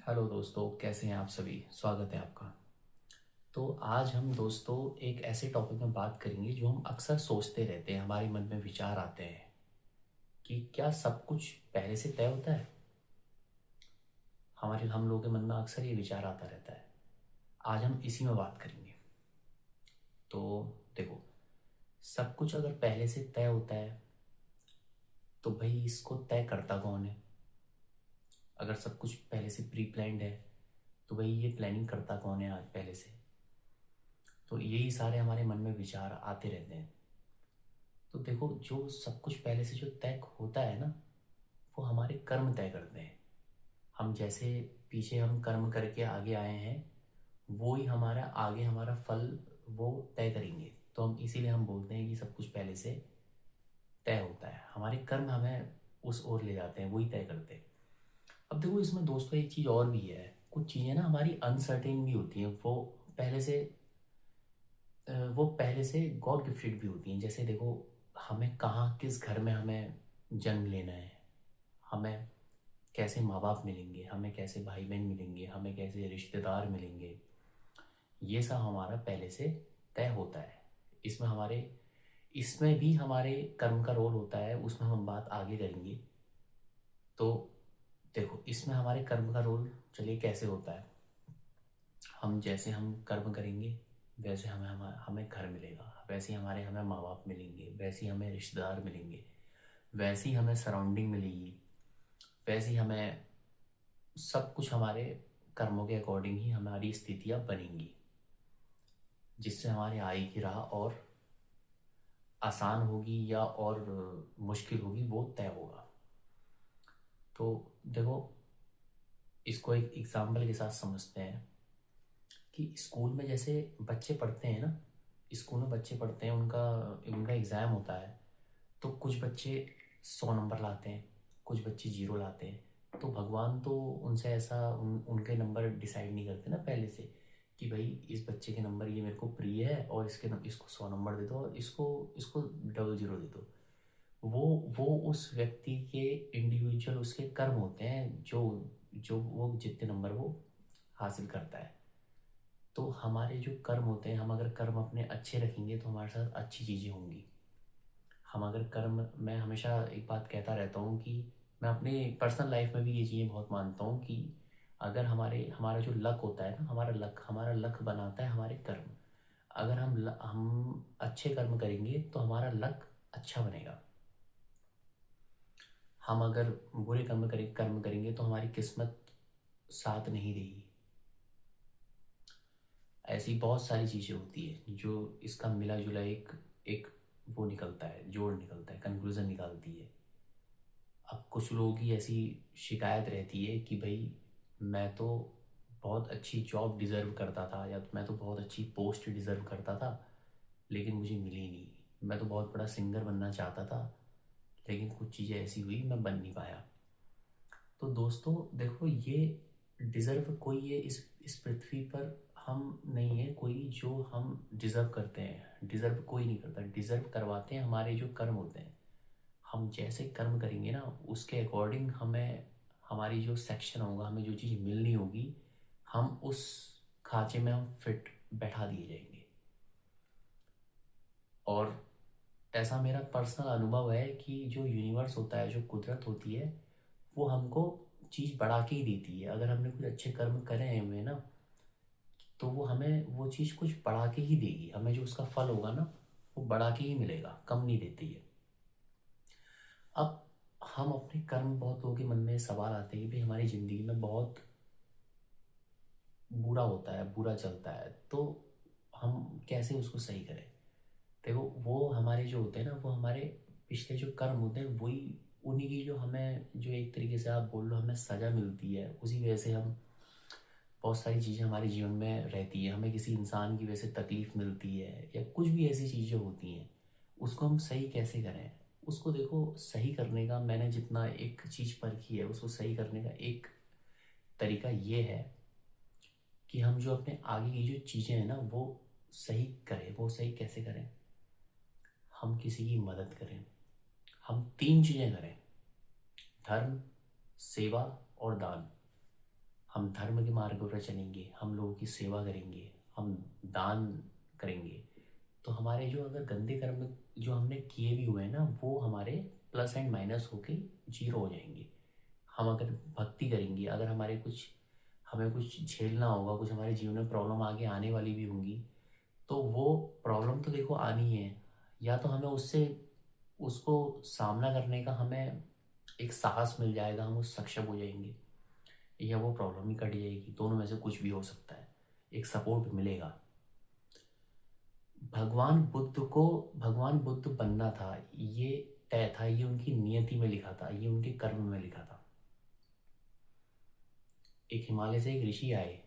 Hello दोस्तों, कैसे हैं आप सभी। स्वागत है आपका। तो आज हम दोस्तों एक ऐसे टॉपिक में बात करेंगे जो हम अक्सर सोचते रहते हैं, हमारे मन में विचार आते हैं कि क्या सब कुछ पहले से तय होता है। हम लोगों के मन में अक्सर ये विचार आता रहता है। आज हम इसी में बात करेंगे। तो देखो, सब कुछ अगर पहले से तय होता है तो भाई इसको तय करता कौन है। अगर सब कुछ पहले से प्री प्लान्ड है तो भाई ये प्लानिंग करता कौन है आज पहले से। तो यही सारे हमारे मन में विचार आते रहते हैं। तो देखो, जो सब कुछ पहले से जो तय होता है ना, वो हमारे कर्म तय करते हैं। हम जैसे पीछे हम कर्म करके आगे आए हैं, वो ही हमारा आगे हमारा फल वो तय करेंगे। तो हम इसीलिए हम बोलते हैं कि सब कुछ पहले से तय होता है। हमारे कर्म हमें उस ओर ले जाते हैं, वही तय करते हैं। अब देखो, इसमें दोस्तों एक चीज़ और भी है। कुछ चीज़ें ना हमारी अनसर्टेन भी होती हैं। पहले से वो पहले से गॉड गिफ्टेड भी होती हैं। जैसे देखो, हमें कहाँ किस घर में हमें जन्म लेना है, हमें कैसे माँ बाप मिलेंगे, हमें कैसे भाई बहन मिलेंगे, हमें कैसे रिश्तेदार मिलेंगे, ये सब हमारा पहले से तय होता है। इसमें हमारे इसमें भी हमारे कर्म का रोल होता है, उसमें हम बात आगे करेंगे। तो देखो, इसमें हमारे कर्म का रोल चलिए कैसे होता है। हम जैसे हम कर्म करेंगे वैसे हमें घर मिलेगा, वैसे ही हमें माँ बाप मिलेंगे, वैसे ही हमें रिश्तेदार मिलेंगे, वैसे ही हमें सराउंडिंग मिलेगी, वैसे ही हमें सब कुछ हमारे कर्मों के अकॉर्डिंग ही हमारी स्थितियाँ बनेंगी, जिससे हमारी आय की राह और आसान होगी या और मुश्किल होगी, वो तय होगा। तो देखो, इसको एक एग्जाम्पल के साथ समझते हैं कि स्कूल में जैसे बच्चे पढ़ते हैं ना, स्कूल में बच्चे पढ़ते हैं, उनका उनका एग्ज़ाम होता है। तो कुछ बच्चे 100 नंबर लाते हैं, कुछ बच्चे जीरो लाते हैं। तो भगवान तो उनसे ऐसा उनके नंबर डिसाइड नहीं करते ना पहले से कि भाई इस बच्चे के नंबर ये मेरे को प्रिय है और इसको 100 नंबर दे दो और इसको इसको डबल जीरो दे दो। वो वो उस व्यक्ति के इंडिविजुअल उसके कर्म होते हैं, जो जो वो जितने नंबर वो हासिल करता है। तो हमारे जो कर्म होते हैं, हम अगर कर्म अपने अच्छे रखेंगे तो हमारे साथ अच्छी चीज़ें होंगी। हम अगर कर्म मैं हमेशा एक बात कहता रहता हूँ कि मैं अपने पर्सनल लाइफ में भी ये चीज़ें बहुत मानता हूँ कि अगर हमारा जो लक होता है ना, हमारा लक बनाता है हमारे कर्म। अगर हम अच्छे कर्म करेंगे तो हमारा लक अच्छा बनेगा। हम अगर बुरे कर्म करेंगे तो हमारी किस्मत साथ नहीं देगी। ऐसी बहुत सारी चीज़ें होती है जो इसका मिला जुला एक एक वो निकलता है, जोड़ निकलता है, कंक्लूज़न निकालती है। अब कुछ लोगों की ऐसी शिकायत रहती है कि भाई मैं तो बहुत अच्छी जॉब डिज़र्व करता था, या तो मैं तो बहुत अच्छी पोस्ट डिज़र्व करता था लेकिन मुझे मिली नहीं। मैं तो बहुत बड़ा सिंगर बनना चाहता था लेकिन कुछ चीज़ें ऐसी हुई मैं बन नहीं पाया। तो दोस्तों देखो, ये डिज़र्व कोई ये इस पृथ्वी पर हम नहीं है कोई जो हम डिज़र्व करते हैं। डिज़र्व कोई नहीं करता, डिज़र्व करवाते हैं हमारे जो कर्म होते हैं। हम जैसे कर्म करेंगे ना, उसके अकॉर्डिंग हमें हमारी जो सेक्शन होगा, हमें जो चीज़ मिलनी होगी, हम उस खांचे में हम फिट बैठा दिए जाएंगे। और ऐसा मेरा पर्सनल अनुभव है कि जो यूनिवर्स होता है, जो कुदरत होती है, वो हमको चीज़ बढ़ा के ही देती है। अगर हमने कुछ अच्छे कर्म करे हैं हुए ना, तो वो हमें वो चीज़ कुछ बढ़ा के ही देगी। हमें जो उसका फल होगा ना, वो बढ़ा के ही मिलेगा, कम नहीं देती है। अब हम अपने कर्म, बहुत लोगों के मन में सवाल आते हैं कि भाई हमारी ज़िंदगी में बहुत बुरा होता है, बुरा चलता है, तो हम कैसे उसको सही करें। देखो, वो हमारे जो होते हैं ना, वो हमारे पिछले जो कर्म होते हैं, वही उन्हीं की जो हमें, जो एक तरीके से आप बोल लो हमें सज़ा मिलती है, उसी वजह से हम बहुत सारी चीज़ें हमारे जीवन में रहती है। हमें किसी इंसान की वजह से तकलीफ़ मिलती है या कुछ भी ऐसी चीज़ें होती हैं, उसको हम सही कैसे करें। उसको देखो, सही करने का मैंने जितना एक चीज़ परखी है, उसको सही करने का एक तरीका ये है कि हम जो अपने आगे की जो चीज़ें हैं ना, वो सही करें। वो सही कैसे करें? हम किसी की मदद करें। हम 3 चीज़ें करें: धर्म, सेवा और दान। हम धर्म के मार्ग पर चलेंगे, हम लोगों की सेवा करेंगे, हम दान करेंगे, तो हमारे जो अगर गंदे कर्म जो हमने किए भी हुए हैं ना, वो हमारे प्लस एंड माइनस होके जीरो हो जाएंगे। हम अगर भक्ति करेंगे, अगर हमें कुछ झेलना होगा, कुछ हमारे जीवन में प्रॉब्लम आगे आने वाली भी होंगी, तो वो प्रॉब्लम तो देखो आनी है, या तो हमें उससे उसको सामना करने का हमें एक साहस मिल जाएगा, हम उस सक्षम हो जाएंगे, या वो प्रॉब्लम ही कट जाएगी। दोनों में से कुछ भी हो सकता है, एक सपोर्ट मिलेगा। भगवान बुद्ध बनना था, ये तय था, ये उनकी नियति में लिखा था, ये उनके कर्म में लिखा था। एक हिमालय से एक ऋषि आए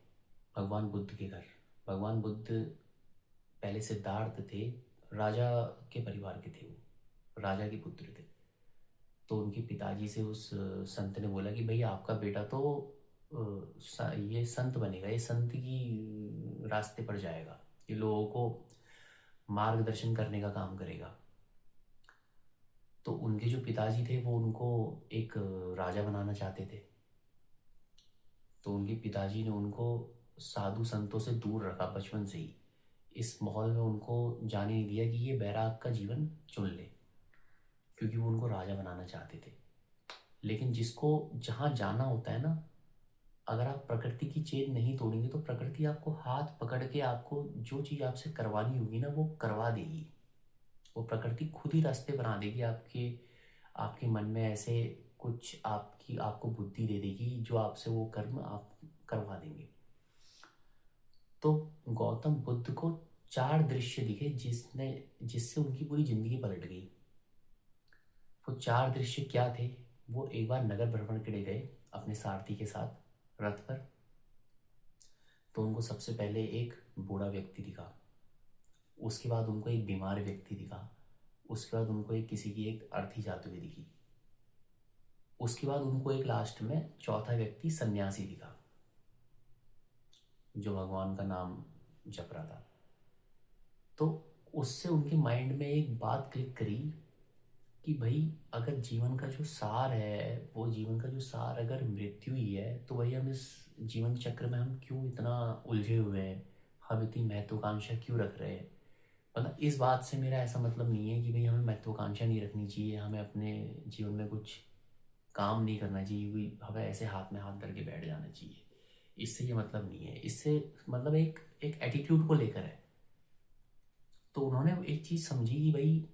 भगवान बुद्ध के घर। भगवान बुद्ध पहले सिद्धार्थ थे, राजा के परिवार के थे, वो राजा के पुत्र थे। तो उनके पिताजी से उस संत ने बोला कि भाई आपका बेटा तो ये संत बनेगा, ये संत की रास्ते पर जाएगा, ये लोगों को मार्गदर्शन करने का काम करेगा। तो उनके जो पिताजी थे वो उनको एक राजा बनाना चाहते थे। तो उनके पिताजी ने उनको साधु संतों से दूर रखा बचपन से ही। इस माहौल में उनको जाने नहीं दिया कि ये बैराग का जीवन चुन ले, क्योंकि वो उनको राजा बनाना चाहते थे। लेकिन जिसको जहाँ जाना होता है ना, अगर आप प्रकृति की चेन नहीं तोड़ेंगे तो प्रकृति आपको हाथ पकड़ के आपको जो चीज़ आपसे करवानी होगी ना वो करवा देगी। वो प्रकृति खुद ही रास्ते बना देगी, आपके आपके मन में ऐसे कुछ आपको बुद्धि दे देगी जो आपसे वो कर्म आप करवा देंगे। तो गौतम बुद्ध को 4 दृश्य दिखे जिससे उनकी पूरी जिंदगी पलट गई। वो 4 दृश्य क्या थे? वो एक बार नगर भ्रमण के लिए गए अपने सारथी के साथ रथ पर। तो उनको सबसे पहले एक बूढ़ा व्यक्ति दिखा, उसके बाद उनको एक बीमार व्यक्ति दिखा, उसके बाद उनको किसी की एक अर्थी जाती हुई दिखी, उसके बाद उनको एक लास्ट में चौथा व्यक्ति सन्यासी दिखा जो भगवान का नाम जप रहा था। तो उससे उनके माइंड में एक बात क्लिक करी कि भाई अगर जीवन का जो सार है, वो जीवन का जो सार अगर मृत्यु ही है, तो भाई हम इस जीवन चक्र में हम क्यों इतना उलझे हुए हैं, हम इतनी महत्वाकांक्षा क्यों रख रहे हैं। मतलब इस बात से मेरा ऐसा मतलब नहीं है कि भाई हमें महत्वाकांक्षा नहीं रखनी चाहिए, हमें अपने जीवन में कुछ काम नहीं करना चाहिए, कोई हमें ऐसे हाथ में हाथ धर के बैठ जाना चाहिए। इससे ये मतलब नहीं है, इससे मतलब एक एक एटीट्यूड को लेकर है। तो उन्होंने एक चीज़ समझी कि भाई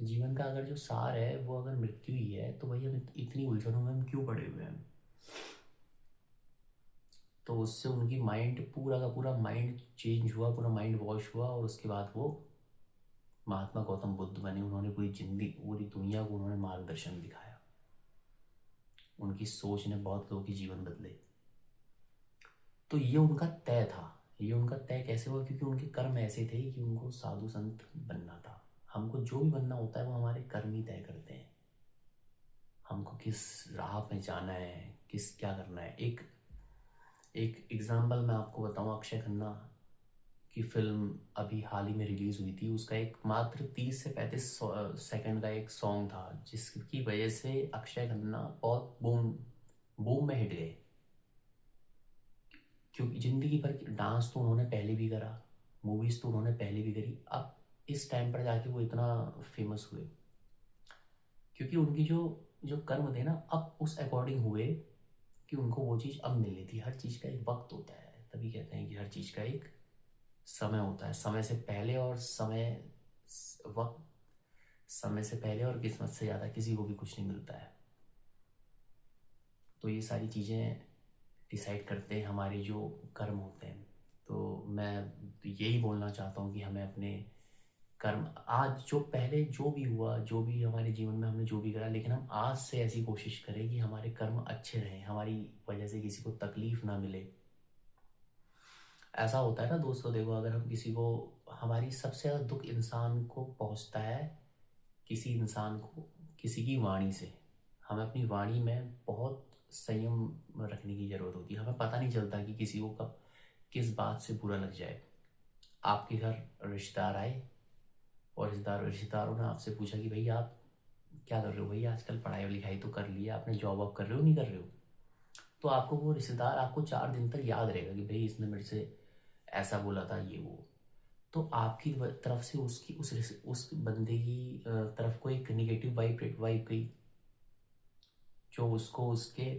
जीवन का अगर जो सार है वो अगर मृत्यु ही है, तो भाई हम इतनी उलझनों में हम क्यों पड़े हुए हैं। तो उससे उनकी माइंड पूरा का पूरा माइंड चेंज हुआ, पूरा माइंड वॉश हुआ, और उसके बाद वो महात्मा गौतम बुद्ध बने। उन्होंने पूरी जिंदगी, पूरी दुनिया को उन्होंने मार्गदर्शन दिखाया। उनकी सोच ने बहुत लोगों के जीवन बदले। तो ये उनका तय था। ये उनका तय कैसे हुआ? क्योंकि उनके कर्म ऐसे थे कि उनको साधु संत बनना था। हमको जो भी बनना होता है वो हमारे कर्म ही तय करते हैं, हमको किस राह में जाना है, किस क्या करना है। एक एक एग्जाम्पल मैं आपको बताऊं, अक्षय खन्ना की फिल्म अभी हाल ही में रिलीज हुई थी। उसका एक मात्र 30 से 35 सेकंड का एक सॉन्ग था, जिसकी वजह से अक्षय खन्ना बहुत बूम बूम में हिट गए। क्योंकि जिंदगी भर डांस तो उन्होंने पहले भी करा, मूवीज तो उन्होंने पहले भी करी, अब इस टाइम पर जाके वो इतना फेमस हुए क्योंकि उनकी जो जो कर्म थे ना अब उस अकॉर्डिंग हुए कि उनको वो चीज़ अब मिल रही थी। हर चीज़ का एक वक्त होता है, तभी कहते हैं कि हर चीज़ का एक समय होता है। समय से पहले और वक्त समय से पहले और किस्मत से ज़्यादा किसी को भी कुछ नहीं मिलता है। तो ये सारी चीज़ें डिसाइड करते हैं हमारे जो कर्म होते हैं। तो मैं यही बोलना चाहता हूँ कि हमें अपने कर्म, आज जो पहले जो भी हुआ, जो भी हमारे जीवन में हमने जो भी करा, लेकिन हम आज से ऐसी कोशिश करें कि हमारे कर्म अच्छे रहें, हमारी वजह से किसी को तकलीफ ना मिले। ऐसा होता है ना दोस्तों, देखो अगर हम किसी को, हमारी सबसे ज़्यादा दुख इंसान को पहुंचता है, किसी इंसान को किसी की वाणी से। हमें अपनी वाणी में बहुत संयम रखने की ज़रूरत होती है। हमें पता नहीं चलता कि किसी को कब किस बात से बुरा लग जाए। आपके घर रिश्तेदार आए और रिश्तेदारों ने आपसे पूछा कि भाई आप क्या कर रहे हो, भाई आजकल पढ़ाई लिखाई तो कर लिया आपने, जॉब वॉब कर रहे हो नहीं कर रहे हो। तो आपको वो रिश्तेदार आपको 4 दिन तक याद रहेगा कि भाई इसने मेरे से ऐसा बोला था, ये वो। तो आपकी तरफ से उसकी उस बंदे की तरफ को एक निगेटिव वाइब गई, जो उसको उसके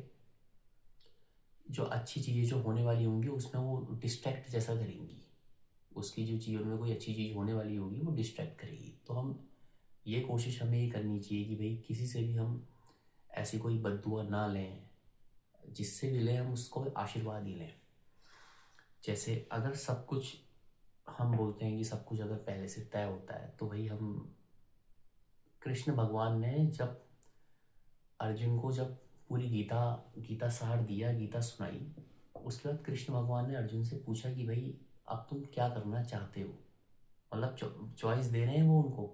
जो अच्छी चीज़ें जो होने वाली होंगी उसमें वो डिस्ट्रैक्ट जैसा करेंगी। उसकी जो चीज़ उनमें कोई अच्छी चीज़ होने वाली होगी वो डिस्ट्रैक्ट करेगी। तो हम ये कोशिश हमें ये करनी चाहिए कि भाई किसी से भी हम ऐसी कोई बद्दुआ ना लें, जिससे भी लें हम उसको आशीर्वाद ही लें। जैसे अगर सब कुछ, हम बोलते हैं कि सब कुछ अगर पहले से तय होता है, तो भाई हम, कृष्ण भगवान ने जब अर्जुन को जब पूरी गीता गीता सार दिया, गीता सुनाई, उसके बाद कृष्ण भगवान ने अर्जुन से पूछा कि भाई अब तुम क्या करना चाहते हो। मतलब चॉइस दे रहे हैं वो उनको,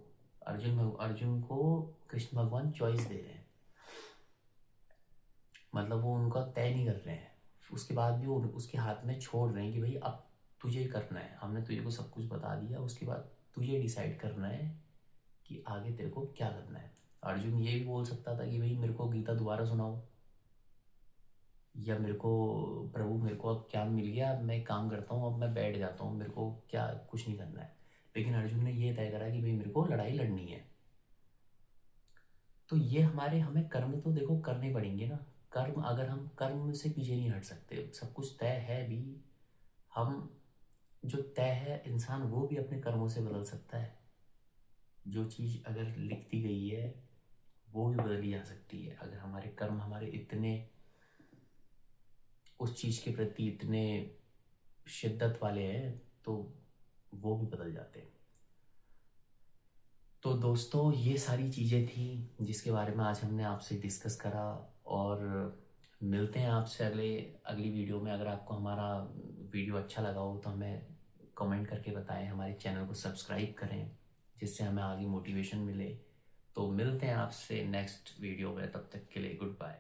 अर्जुन को कृष्ण भगवान चॉइस दे रहे हैं। मतलब वो उनका तय नहीं कर रहे हैं, उसके बाद भी वो उसके हाथ में छोड़ रहे हैं कि भाई अब तुझे करना है, हमने तुझे को सब कुछ बता दिया, उसके बाद तुझे डिसाइड करना है कि आगे तेरे को क्या करना है। अर्जुन ये भी बोल सकता था कि भाई मेरे को गीता दोबारा सुनाओ, या मेरे को प्रभु मेरे को अब ज्ञान मिल गया, अब मैं एक काम करता हूँ, अब मैं बैठ जाता हूँ, मेरे को क्या कुछ नहीं करना है। लेकिन अर्जुन ने ये तय करा कि भाई मेरे को लड़ाई लड़नी है। तो ये हमें कर्म तो देखो करने पड़ेंगे ना। कर्म, अगर हम कर्म से पीछे नहीं हट सकते, सब कुछ तय है भी, हम जो तय है इंसान वो भी अपने कर्मों से बदल सकता है। जो चीज़ अगर लिख दी गई है वो भी बदली जा सकती है। अगर हमारे कर्म हमारे इतने उस चीज़ के प्रति इतने शिद्दत वाले हैं तो वो भी बदल जाते हैं। तो दोस्तों ये सारी चीज़ें थी जिसके बारे में आज हमने आपसे डिस्कस करा। और मिलते हैं आपसे अगली वीडियो में। अगर आपको हमारा वीडियो अच्छा लगा हो तो हमें कमेंट करके बताएं, हमारे चैनल को सब्सक्राइब करें, जिससे हमें आगे मोटिवेशन मिले। तो मिलते हैं आपसे नेक्स्ट वीडियो में, तब तक के लिए गुड बाय।